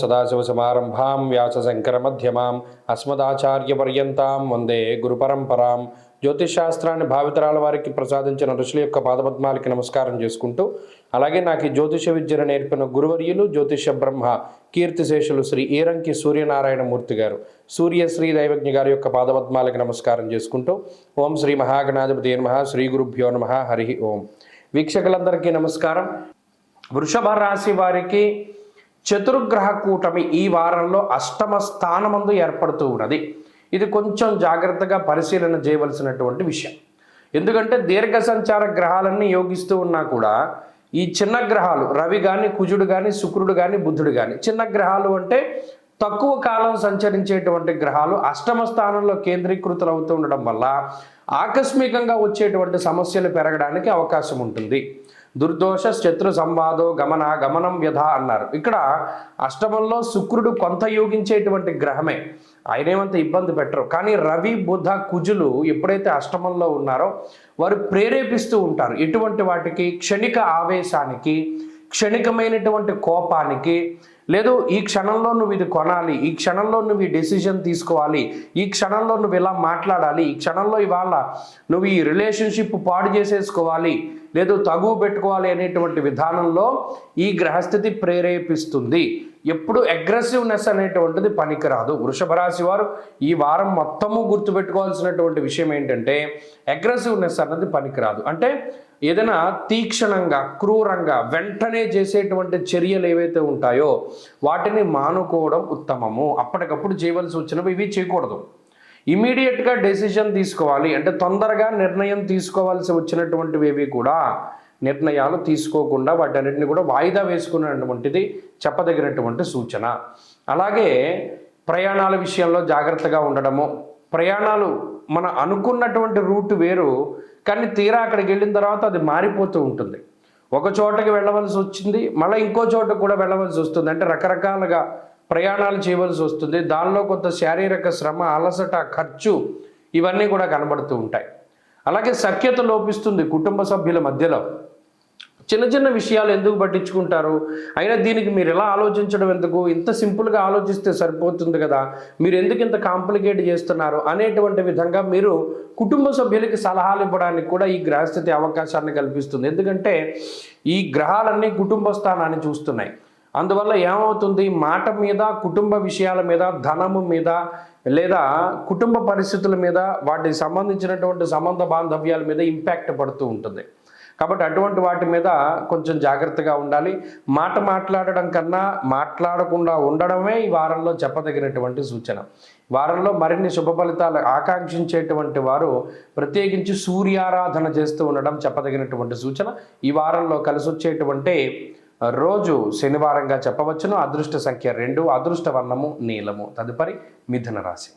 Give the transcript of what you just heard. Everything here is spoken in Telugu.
సదాశివసమారంభాం వ్యాసశంకరమధ్యమాం అస్మదాచార్యపర్యంతాం వందే గురుపరంపరాం. జ్యోతిషాస్త్రాన్ని భావితరాల వారికి ప్రసాదించిన ఋషుల యొక్క పాదపద్మాలకి నమస్కారం చేసుకుంటూ, అలాగే నాకు ఈ జ్యోతిష విద్యను నేర్పిన గురువర్యులు జ్యోతిష బ్రహ్మ కీర్తిశేషులు శ్రీ ఈరంకి సూర్యనారాయణమూర్తి గారు, సూర్యశ్రీ దైవజ్ఞ గారి యొక్క పాదపద్మాలకి నమస్కారం చేసుకుంటూ, ఓం శ్రీ మహాగణాధిపతి నమః, శ్రీ గురుభ్యో నమః, హరి ఓం. వీక్షకులందరికీ నమస్కారం. వృషభ రాశి వారికి చతుర్గ్రహ కూటమి ఈ వారంలో అష్టమ స్థానమందు ఏర్పడుతూ ఉన్నది. ఇది కొంచెం జాగ్రత్తగా పరిశీలన చేయవలసినటువంటి విషయం. ఎందుకంటే దీర్ఘ సంచార గ్రహాలన్నీ యోగిస్తూ ఉన్నా కూడా ఈ చిన్న గ్రహాలు రవి కానీ, కుజుడు కానీ, శుక్రుడు కానీ, బుధుడు కానీ, చిన్న గ్రహాలు అంటే తక్కువ కాలం సంచరించేటువంటి గ్రహాలు అష్టమ స్థానంలో కేంద్రీకృతులు అవుతూ ఉండడం వల్ల ఆకస్మికంగా వచ్చేటువంటి సమస్యలు పెరగడానికి అవకాశం ఉంటుంది. దుర్దోష శత్రు సంవాదో గమనం వ్యధ అన్నారు. ఇక్కడ అష్టమంలో శుక్రుడు కొంత యోగించేటువంటి గ్రహమే, ఆయనేమంత ఇబ్బంది పెట్టరు. కానీ రవి, బుధ, కుజులు ఎప్పుడైతే అష్టమంలో ఉన్నారో వారు ప్రేరేపిస్తూ ఉంటారు ఎటువంటి వాటికి, క్షణిక ఆవేశానికి, క్షణికమైనటువంటి కోపానికి. లేదు ఈ క్షణంలో నువ్వు ఇది కొనాలి, ఈ క్షణంలో నువ్వు ఈ డెసిషన్ తీసుకోవాలి, ఈ క్షణంలో నువ్వు ఇలా మాట్లాడాలి, ఈ క్షణంలో ఇవాళ నువ్వు ఈ రిలేషన్షిప్ పాడు చేసేసుకోవాలి, లేదు తగువ పెట్టుకోవాలి అనేటువంటి విధానంలో ఈ గ్రహస్థితి ప్రేరేపిస్తుంది. ఎప్పుడు అగ్రెసివ్నెస్ అనేటువంటిది పనికిరాదు. వృషభ రాశి వారు ఈ వారం మొత్తము గుర్తుపెట్టుకోవాల్సినటువంటి విషయం ఏంటంటే అగ్రెసివ్నెస్ అన్నది పనికిరాదు. అంటే ఏదైనా తీక్షణంగా, క్రూరంగా వెంటనే చేసేటువంటి చర్యలు ఏవైతే ఉంటాయో వాటిని మానుకోవడం ఉత్తమము. అప్పటికప్పుడు చేయవలసి వచ్చినవి ఇవి చేయకూడదు. ఇమీడియట్గా డెసిషన్ తీసుకోవాలి. అంటే తొందరగా నిర్ణయం తీసుకోవాల్సి వచ్చినటువంటివి ఏవి కూడా నిర్ణయాలు తీసుకోకుండా వాటన్నిటిని కూడా వాయిదా వేసుకున్నటువంటిది చెప్పదగినటువంటి సూచన. అలాగే ప్రయాణాల విషయంలో జాగ్రత్తగా ఉండడము. ప్రయాణాలు మన అనుకున్నటువంటి రూట్ వేరు, కానీ తీరా అక్కడికి వెళ్ళిన తర్వాత అది మారిపోతూ ఉంటుంది. ఒక చోటకి వెళ్ళవలసి వచ్చింది, మళ్ళీ ఇంకో చోటకు కూడా వెళ్ళవలసి వస్తుంది. అంటే రకరకాలుగా ప్రయాణాలు చేయవలసి వస్తుంది. దానిలో కొంత శారీరక శ్రమ, అలసట, ఖర్చు ఇవన్నీ కూడా కనబడుతూ ఉంటాయి. అలాగే సఖ్యత లోపిస్తుంది కుటుంబ సభ్యుల మధ్యలో. చిన్న చిన్న విషయాలు ఎందుకు పట్టించుకుంటారు, అయినా దీనికి మీరు ఎలా ఆలోచించడం ఎందుకు, ఇంత సింపుల్గా ఆలోచిస్తే సరిపోతుంది కదా, మీరు ఎందుకు ఇంత కాంప్లికేట్ చేస్తున్నారు అనేటువంటి విధంగా మీరు కుటుంబ సభ్యులకి సలహాలు ఇవ్వడానికి కూడా ఈ గ్రహస్థితి అవకాశాన్ని కల్పిస్తుంది. ఎందుకంటే ఈ గ్రహాలన్నీ కుటుంబ స్థానాన్ని చూస్తున్నాయి. అందువల్ల ఏమవుతుంది, మాట మీద, కుటుంబ విషయాల మీద, ధనము మీద, లేదా కుటుంబ పరిస్థితుల మీద, వాటికి సంబంధించినటువంటి సంబంధ బాంధవ్యాల మీద ఇంపాక్ట్ పడుతూ ఉంటుంది. కాబట్టి అటువంటి వాటి మీద కొంచెం జాగ్రత్తగా ఉండాలి. మాట్లాడడం కన్నా మాట్లాడకుండా ఉండడమే ఈ వారంలో చెప్పదగినటువంటి సూచన. వారంలో మరిన్ని శుభ ఫలితాలు ఆకాంక్షించేటువంటి వారు ప్రత్యేకించి సూర్యారాధన చేస్తూ ఉండడం చెప్పదగినటువంటి సూచన. ఈ వారంలో కలిసి వచ్చేటువంటి రోజు శనివారంగా చెప్పవచ్చును. అదృష్ట సంఖ్య 2, అదృష్ట వర్ణము నీలము. తదుపరి మిథున రాశి.